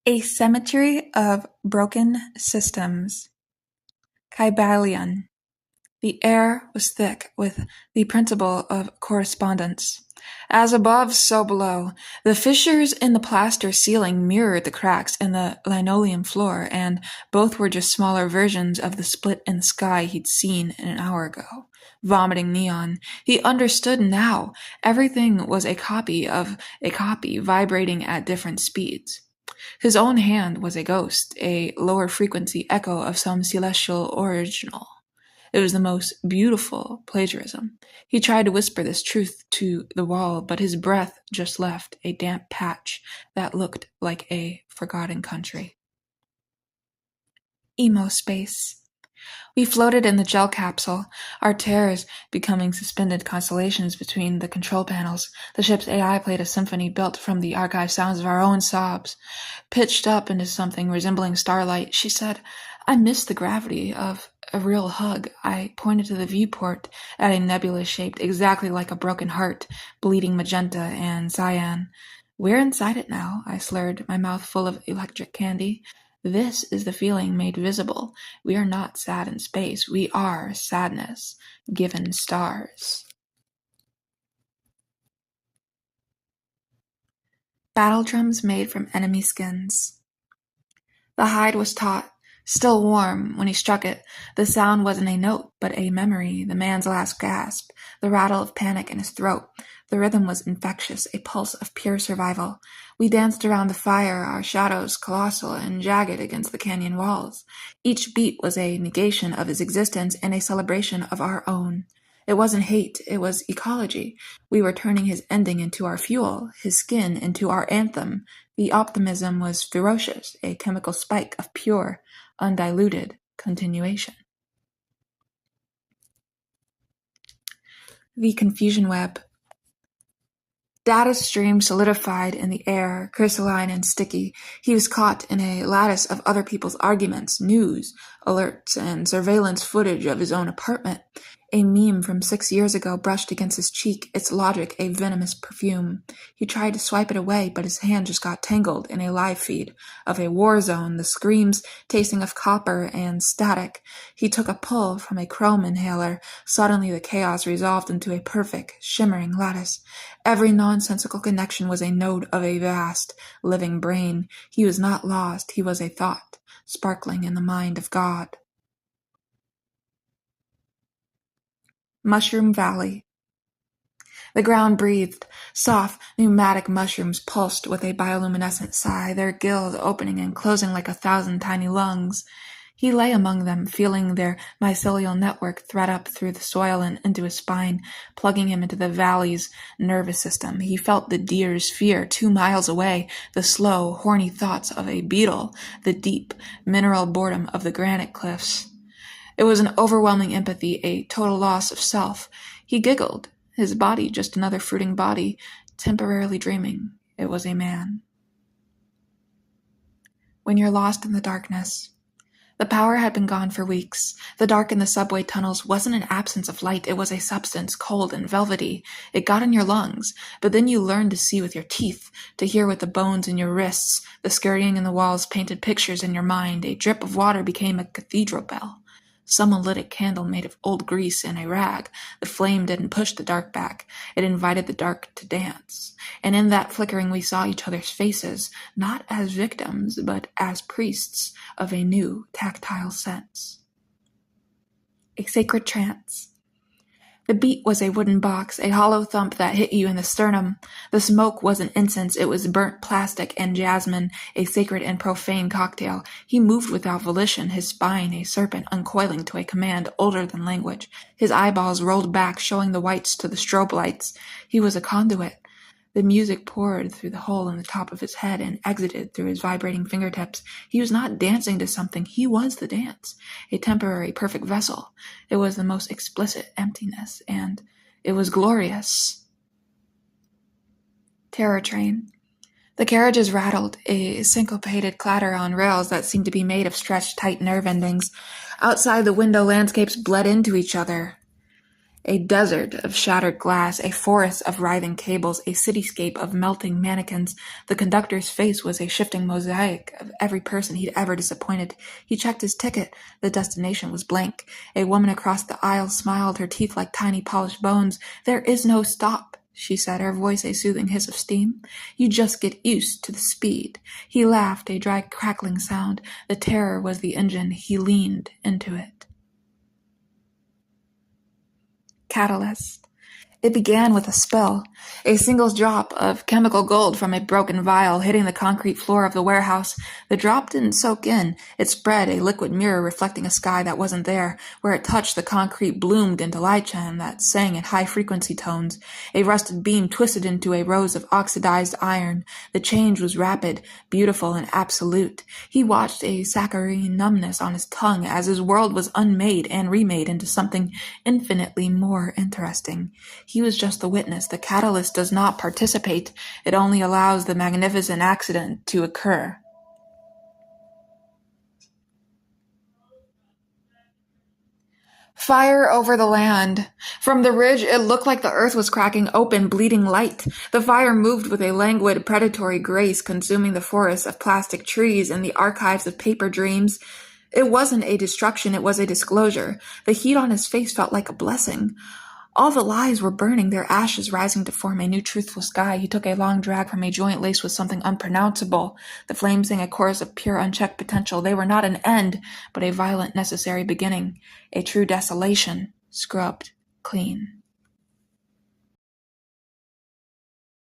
A cemetery of broken systems. Kybalion. The air was thick with the principle of correspondence. As above, so below. The fissures in the plaster ceiling mirrored the cracks in the linoleum floor, and both were just smaller versions of the split in the sky he'd seen an hour ago. Vomiting neon. He understood now. Everything was a copy of a copy, vibrating at different speeds. His own hand was a ghost, a lower frequency echo of some celestial original. It was the most beautiful plagiarism. He tried to whisper this truth to the wall, but his breath just left a damp patch that looked like a forgotten country. Emo space. We floated in the gel capsule, our terrors becoming suspended constellations between the control panels. The ship's AI played a symphony built from the archive sounds of our own sobs. Pitched up into something resembling starlight, she said, "I miss the gravity of a real hug." I pointed to the viewport at a nebula shaped exactly like a broken heart, bleeding magenta and cyan. "We're inside it now," I slurred, my mouth full of electric candy. "This is the feeling made visible. We are not sad in space. We are sadness, given stars." Battle drums made from enemy skins. The hide was taut, still warm when he struck it. The sound wasn't a note, but a memory, the man's last gasp, the rattle of panic in his throat. The rhythm was infectious, a pulse of pure survival. We danced around the fire, our shadows colossal and jagged against the canyon walls. Each beat was a negation of his existence and a celebration of our own. It wasn't hate, it was ecology. We were turning his ending into our fuel, his skin into our anthem. The optimism was ferocious, a chemical spike of pure, undiluted continuation. The confusion web. Data stream solidified in the air, crystalline and sticky. He was caught in a lattice of other people's arguments, news, alerts, and surveillance footage of his own apartment. A meme from 6 years ago brushed against his cheek, its logic a venomous perfume. He tried to swipe it away, but his hand just got tangled in a live feed of a war zone, the screams tasting of copper and static. He took a pull from a chrome inhaler. Suddenly the chaos resolved into a perfect, shimmering lattice. Every nonsensical connection was a node of a vast, living brain. He was not lost, he was a thought, sparkling in the mind of God. Mushroom Valley. The ground breathed. Soft, pneumatic mushrooms pulsed with a bioluminescent sigh, their gills opening and closing like 1,000 tiny lungs. He lay among them, feeling their mycelial network thread up through the soil and into his spine, plugging him into the valley's nervous system. He felt the deer's fear 2 miles away, the slow, horny thoughts of a beetle, the deep, mineral boredom of the granite cliffs. It was an overwhelming empathy, a total loss of self. He giggled, his body just another fruiting body, temporarily dreaming it was a man. When you're lost in the darkness. The power had been gone for weeks. The dark in the subway tunnels wasn't an absence of light, it was a substance, cold and velvety. It got in your lungs, but then you learned to see with your teeth, to hear with the bones in your wrists. The scurrying in the walls painted pictures in your mind. A drip of water became a cathedral bell. Someone lit a candle made of old grease and a rag. The flame didn't push the dark back. It invited the dark to dance. And in that flickering we saw each other's faces, not as victims, but as priests of a new tactile sense. A sacred trance. The beat was a wooden box, a hollow thump that hit you in the sternum. The smoke wasn't incense, it was burnt plastic and jasmine, a sacred and profane cocktail. He moved without volition, his spine a serpent uncoiling to a command older than language. His eyeballs rolled back, showing the whites to the strobe lights. He was a conduit. The music poured through the hole in the top of his head and exited through his vibrating fingertips. He was not dancing to something, he was the dance, a temporary perfect vessel. It was the most explicit emptiness, and it was glorious. Terror train. The carriages rattled, a syncopated clatter on rails that seemed to be made of stretched tight nerve endings. Outside the window, landscapes bled into each other. A desert of shattered glass, a forest of writhing cables, a cityscape of melting mannequins. The conductor's face was a shifting mosaic of every person he'd ever disappointed. He checked his ticket. The destination was blank. A woman across the aisle smiled, her teeth like tiny polished bones. "There is no stop," she said, her voice a soothing hiss of steam. "You just get used to the speed." He laughed, a dry crackling sound. The terror was the engine. He leaned into it. Catalyst. It began with a spill, a single drop of chemical gold from a broken vial hitting the concrete floor of the warehouse. The drop didn't soak in. It spread, a liquid mirror reflecting a sky that wasn't there. Where it touched, the concrete bloomed into light-chan that sang in high-frequency tones. A rusted beam twisted into a rose of oxidized iron. The change was rapid, beautiful, and absolute. He watched a saccharine numbness on his tongue as his world was unmade and remade into something infinitely more interesting. He was just the witness. The catalyst does not participate. It only allows the magnificent accident to occur. Fire over the land. From the ridge, it looked like the earth was cracking open, bleeding light. The fire moved with a languid, predatory grace, consuming the forests of plastic trees and the archives of paper dreams. It wasn't a destruction, it was a disclosure. The heat on his face felt like a blessing. All the lies were burning, their ashes rising to form a new truthful sky. He took a long drag from a joint laced with something unpronounceable. The flames sang a chorus of pure, unchecked potential. They were not an end, but a violent, necessary beginning. A true desolation, scrubbed clean.